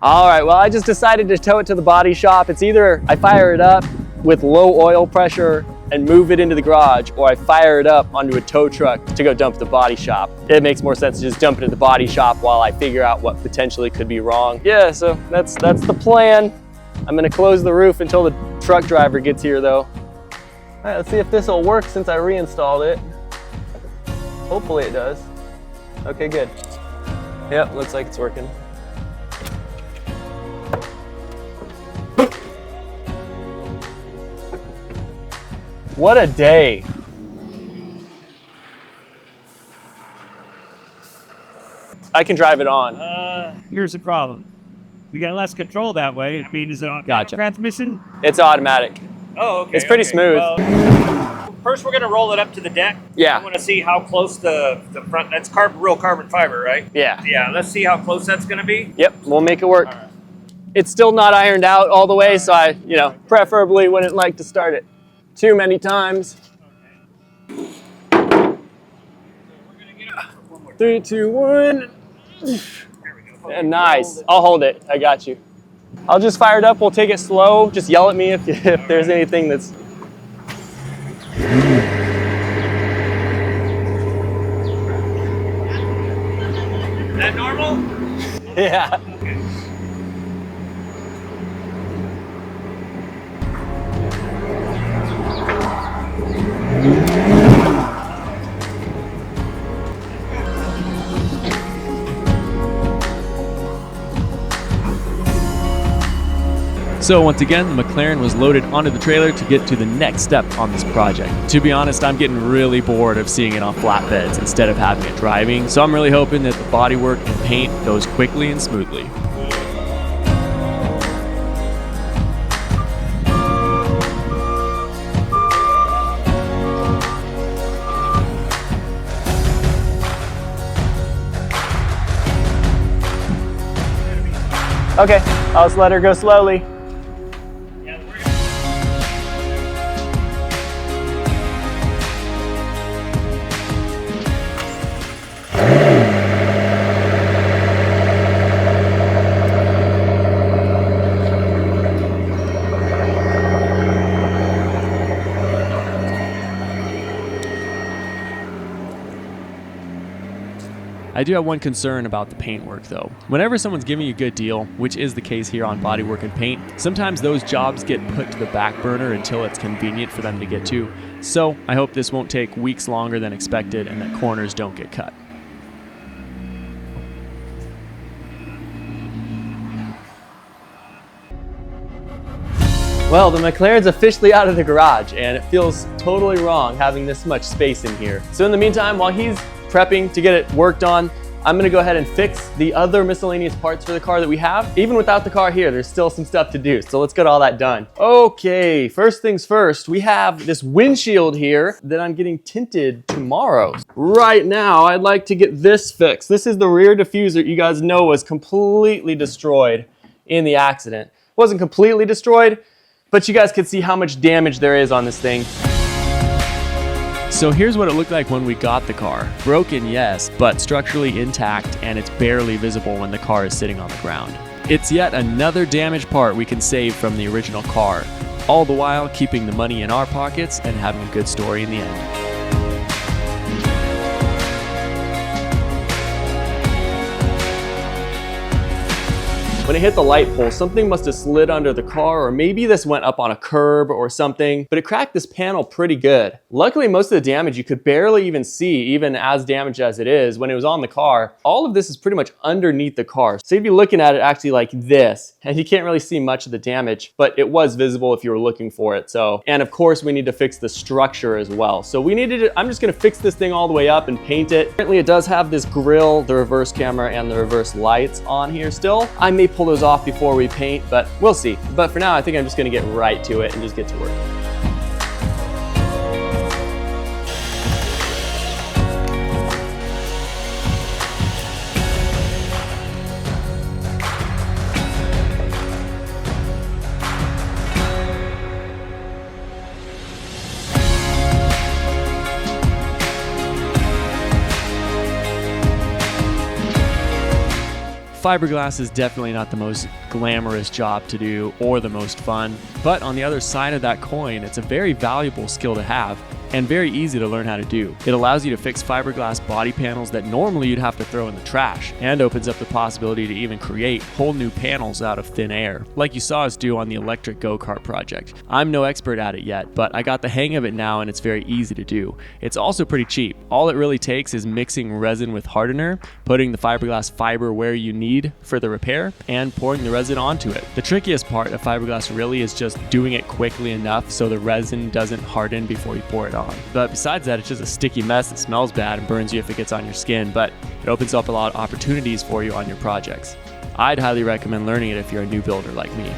All right, well, I just decided to tow it to the body shop. It's either I fire it up with low oil pressure and move it into the garage, or I fire it up onto a tow truck to go dump at the body shop. It makes more sense to just dump it at the body shop while I figure out what potentially could be wrong. Yeah, so that's the plan. I'm gonna close the roof until the truck driver gets here though. All right, let's see if this will work since I reinstalled it. Hopefully it does. Okay, good. Yep, looks like it's working. What a day. I can drive it on. Here's the problem. We got less control that way. I mean, is it on Gotcha. transmission? It's automatic. Oh, okay. It's pretty smooth. Well, first, we're going to roll it up to the deck. Yeah. I want to see how close the front, that's real carbon fiber, right? Yeah. Yeah, let's see how close that's going to be. Yep, we'll make it work. All right. It's still not ironed out all the way, so I, preferably wouldn't like to start it too many times. Okay. 3, 2, 1. There we go. And nice. I'll hold it. I got you. I'll just fire it up. We'll take it slow. Just yell at me if there's anything that's... Is that normal? Yeah. Okay. So once again, the McLaren was loaded onto the trailer to get to the next step on this project. To be honest, I'm getting really bored of seeing it on flatbeds instead of having it driving, so I'm really hoping that the bodywork and paint goes quickly and smoothly. Okay, I'll just let her go slowly. I do have one concern about the paintwork though. Whenever someone's giving you a good deal, which is the case here on bodywork and paint, sometimes those jobs get put to the back burner until it's convenient for them to get to. So I hope this won't take weeks longer than expected and that corners don't get cut. Well, the McLaren's officially out of the garage, and it feels totally wrong having this much space in here. So in the meantime, while he's prepping to get it worked on, I'm gonna go ahead and fix the other miscellaneous parts for the car that we have. Even without the car here, there's still some stuff to do, so let's get all that done. Okay, first things first, we have this windshield here that I'm getting tinted tomorrow. Right now, I'd like to get this fixed. This is the rear diffuser you guys know was completely destroyed in the accident. It wasn't completely destroyed, but you guys can see how much damage there is on this thing. So here's what it looked like when we got the car. Broken, yes, but structurally intact, and it's barely visible when the car is sitting on the ground. It's yet another damaged part we can save from the original car, all the while keeping the money in our pockets and having a good story in the end. When it hit the light pole, something must have slid under the car, or maybe this went up on a curb or something, but it cracked this panel pretty good. Luckily, most of the damage you could barely even see, even as damaged as it is, when it was on the car. All of this is pretty much underneath the car. So you'd be looking at it actually like this, and you can't really see much of the damage, but it was visible if you were looking for it. So, and of course, we need to fix the structure as well. So we needed to, I'm just gonna fix this thing all the way up and paint it. Apparently it does have this grille, the reverse camera, and the reverse lights on here still. I may pull those off before we paint, but we'll see. But for now, I think I'm just gonna get right to it and just get to work. Fiberglass is definitely not the most glamorous job to do or the most fun, but on the other side of that coin, it's a very valuable skill to have and very easy to learn how to do. It allows you to fix fiberglass body panels that normally you'd have to throw in the trash, and opens up the possibility to even create whole new panels out of thin air, like you saw us do on the electric go-kart project. I'm no expert at it yet, but I got the hang of it now and it's very easy to do. It's also pretty cheap. All it really takes is mixing resin with hardener, putting the fiberglass fiber where you need for the repair, and pouring the resin onto it. The trickiest part of fiberglass really is just doing it quickly enough so the resin doesn't harden before you pour it on. But besides that, it's just a sticky mess that smells bad and burns you if it gets on your skin, but it opens up a lot of opportunities for you on your projects. I'd highly recommend learning it if you're a new builder like me.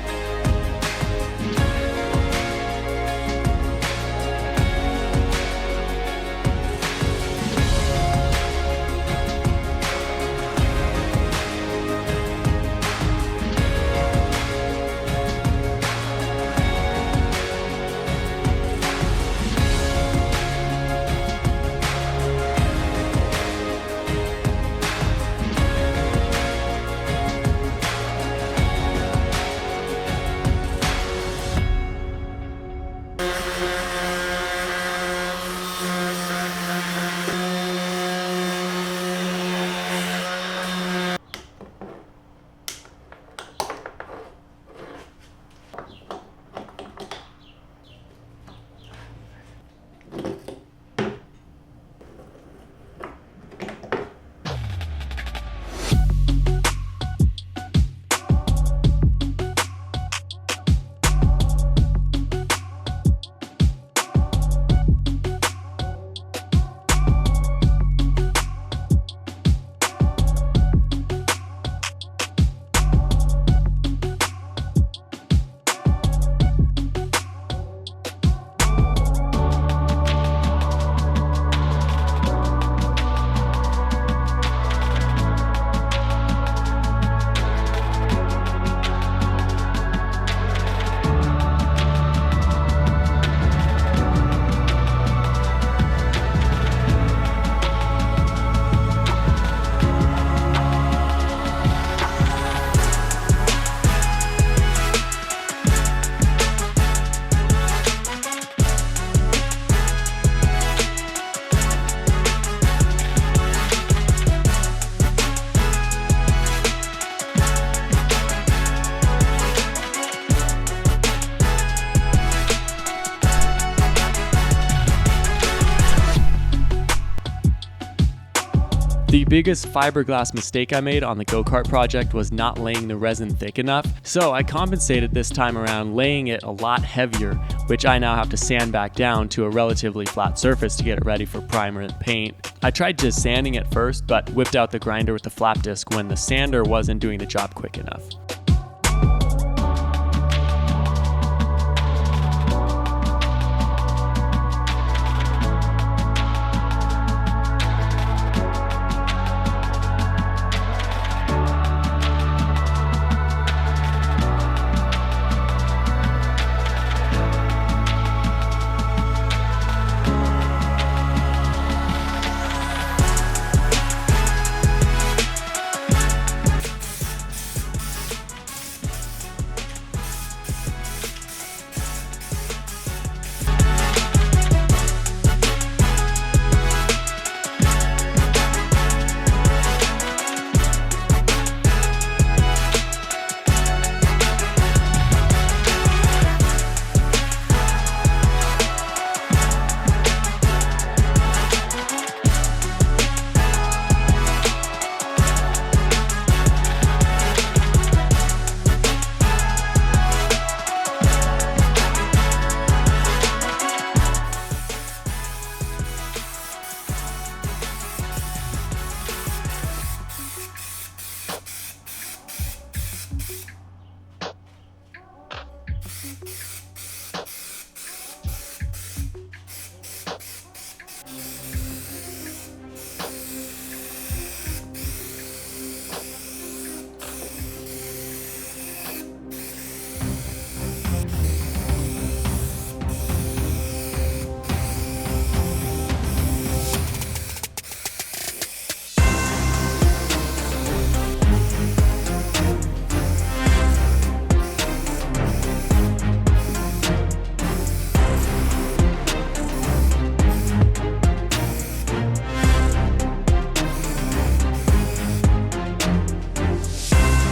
The biggest fiberglass mistake I made on the go-kart project was not laying the resin thick enough, so I compensated this time around laying it a lot heavier, which I now have to sand back down to a relatively flat surface to get it ready for primer and paint. I tried just sanding it first, but whipped out the grinder with the flap disc when the sander wasn't doing the job quick enough.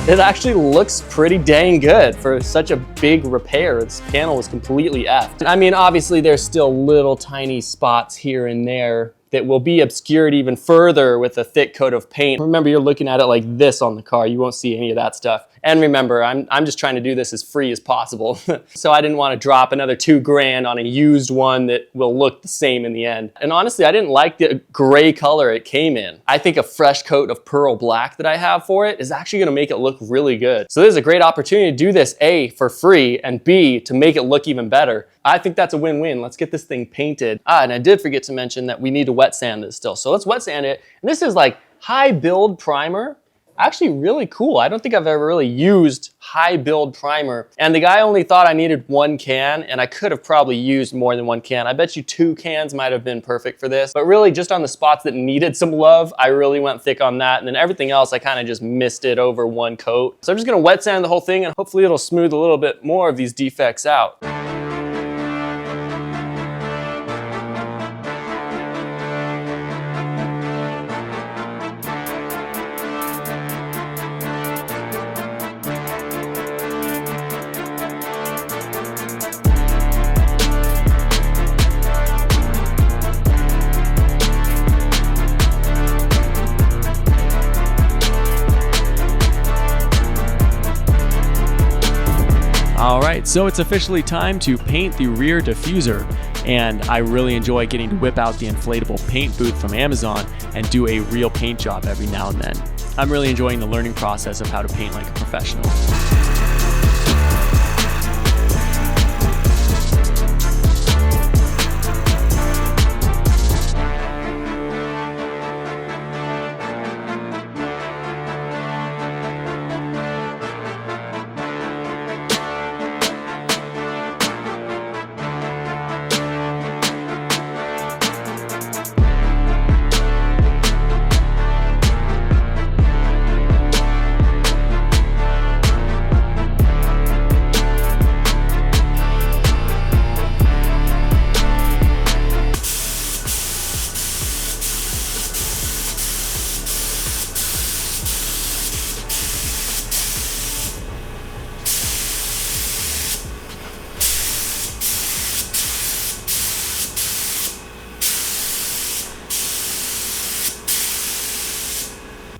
It actually looks pretty dang good for such a big repair. This panel was completely effed. I mean, obviously there's still little tiny spots here and there that will be obscured even further with a thick coat of paint. Remember, you're looking at it like this on the car. You won't see any of that stuff. And remember, I'm just trying to do this as free as possible. So I didn't want to drop another $2,000 on a used one that will look the same in the end. And honestly, I didn't like the gray color it came in. I think a fresh coat of pearl black that I have for it is actually gonna make it look really good. So this is a great opportunity to do this, A, for free, and B, to make it look even better. I think that's a win-win. Let's get this thing painted. And I did forget to mention that we need to wet sand this still. So let's wet sand it. And this is like high build primer. Actually really cool. I don't think I've ever really used high build primer. And the guy only thought I needed 1 can, and I could have probably used more than 1 can. I bet you 2 cans might have been perfect for this. But really just on the spots that needed some love, I really went thick on that. And then everything else, I kind of just missed it over 1 coat. So I'm just gonna wet sand the whole thing, and hopefully it'll smooth a little bit more of these defects out. All right, so it's officially time to paint the rear diffuser, and I really enjoy getting to whip out the inflatable paint booth from Amazon and do a real paint job every now and then. I'm really enjoying the learning process of how to paint like a professional.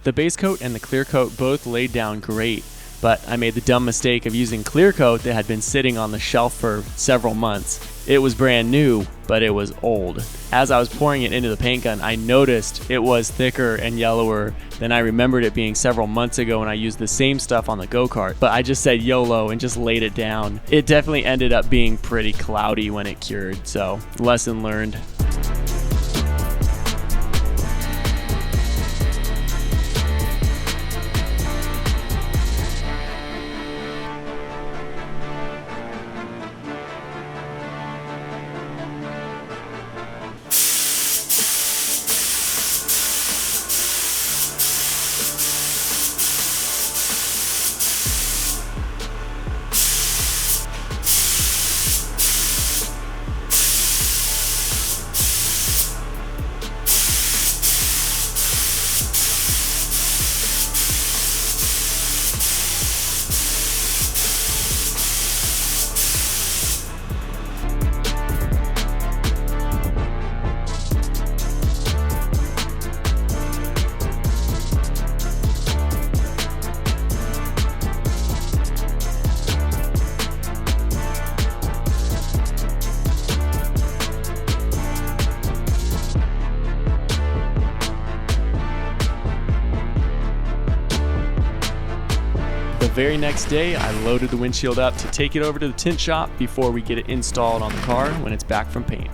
The base coat and the clear coat both laid down great, but I made the dumb mistake of using clear coat that had been sitting on the shelf for several months. It was brand new, but it was old. As I was pouring it into the paint gun, I noticed it was thicker and yellower than I remembered it being several months ago when I used the same stuff on the go-kart, but I just said YOLO and just laid it down. It definitely ended up being pretty cloudy when it cured, so lesson learned. The very next day, I loaded the windshield up to take it over to the tint shop before we get it installed on the car when it's back from paint.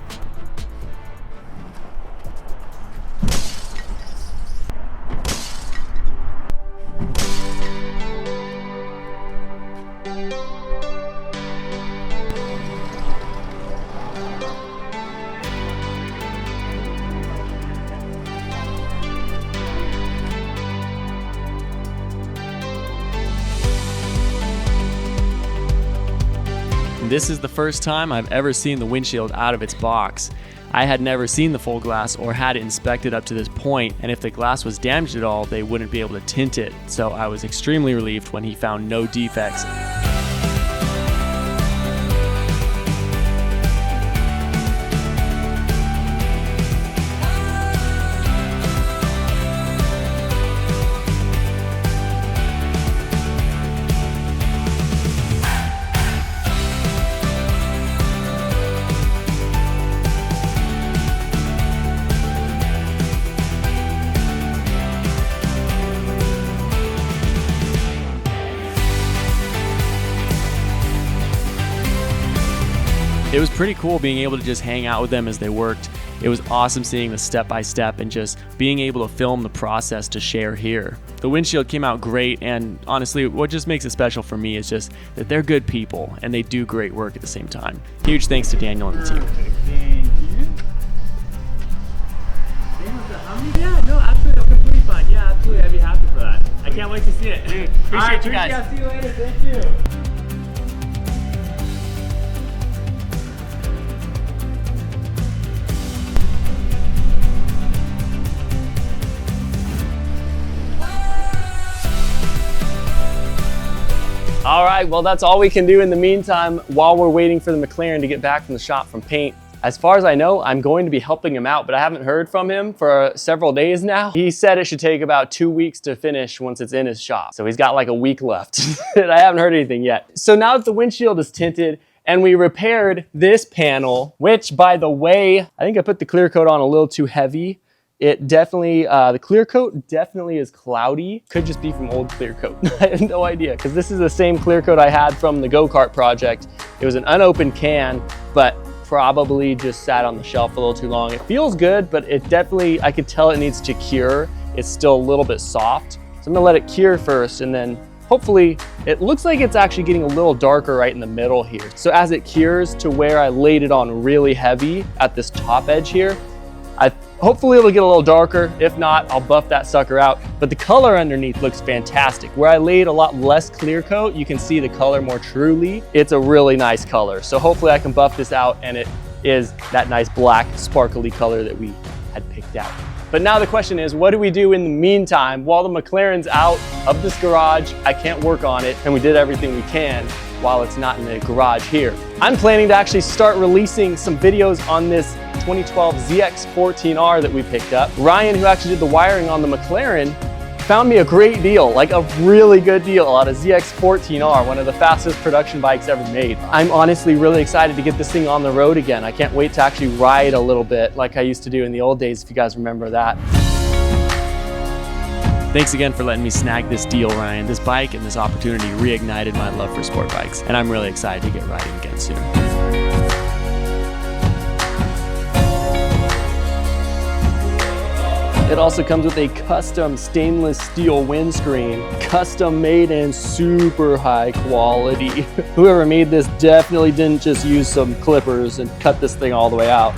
This is the first time I've ever seen the windshield out of its box. I had never seen the full glass or had it inspected up to this point, and if the glass was damaged at all, they wouldn't be able to tint it, so I was extremely relieved when he found no defects. It was pretty cool being able to just hang out with them as they worked. It was awesome seeing the step-by-step and just being able to film the process to share here. The windshield came out great, and honestly, what just makes it special for me is just that they're good people and they do great work at the same time. Huge thanks to Daniel and the team. Thank you. Yeah, no, absolutely, I'm completely fine. Yeah, absolutely, I'd be happy for that. I can't wait to see it. Dude, appreciate you guys. Yeah, see you later, thank you. All right, well, that's all we can do in the meantime while we're waiting for the McLaren to get back from the shop from paint. As far as I know, I'm going to be helping him out, but I haven't heard from him for several days now. He said it should take about 2 weeks to finish once it's in his shop. So he's got like a week left and I haven't heard anything yet. So now that the windshield is tinted and we repaired this panel, which by the way, I think I put the clear coat on a little too heavy. It definitely, the clear coat definitely is cloudy. Could just be from old clear coat. I have no idea, because this is the same clear coat I had from the go-kart project. It was an unopened can, but probably just sat on the shelf a little too long. It feels good, but it definitely, I could tell it needs to cure. It's still a little bit soft. So I'm gonna let it cure first, and then hopefully, it looks like it's actually getting a little darker right in the middle here. So as it cures to where I laid it on really heavy at this top edge here, hopefully it'll get a little darker. If not, I'll buff that sucker out. But the color underneath looks fantastic. Where I laid a lot less clear coat, you can see the color more truly. It's a really nice color. So hopefully I can buff this out and it is that nice black sparkly color that we had picked out. But now the question is, what do we do in the meantime? While the McLaren's out of this garage, I can't work on it, and we did everything we can while it's not in the garage here. I'm planning to actually start releasing some videos on this 2012 ZX14R that we picked up. Ryan, who actually did the wiring on the McLaren, found me a great deal, like a really good deal on a ZX14R, one of the fastest production bikes ever made. I'm honestly really excited to get this thing on the road again. I can't wait to actually ride a little bit like I used to do in the old days, if you guys remember that. Thanks again for letting me snag this deal, Ryan. This bike and this opportunity reignited my love for sport bikes, and I'm really excited to get riding again soon. It also comes with a custom stainless steel windscreen, custom made and super high quality. Whoever made this definitely didn't just use some clippers and cut this thing all the way out.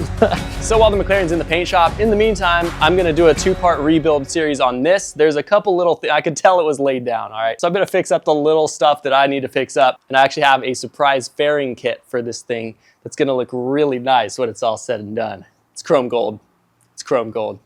So while the McLaren's in the paint shop, in the meantime, I'm gonna do a 2-part rebuild series on this. There's a couple little things, I could tell it was laid down, all right? So I'm gonna fix up the little stuff that I need to fix up, and I actually have a surprise fairing kit for this thing that's gonna look really nice when it's all said and done. It's chrome gold. It's chrome gold.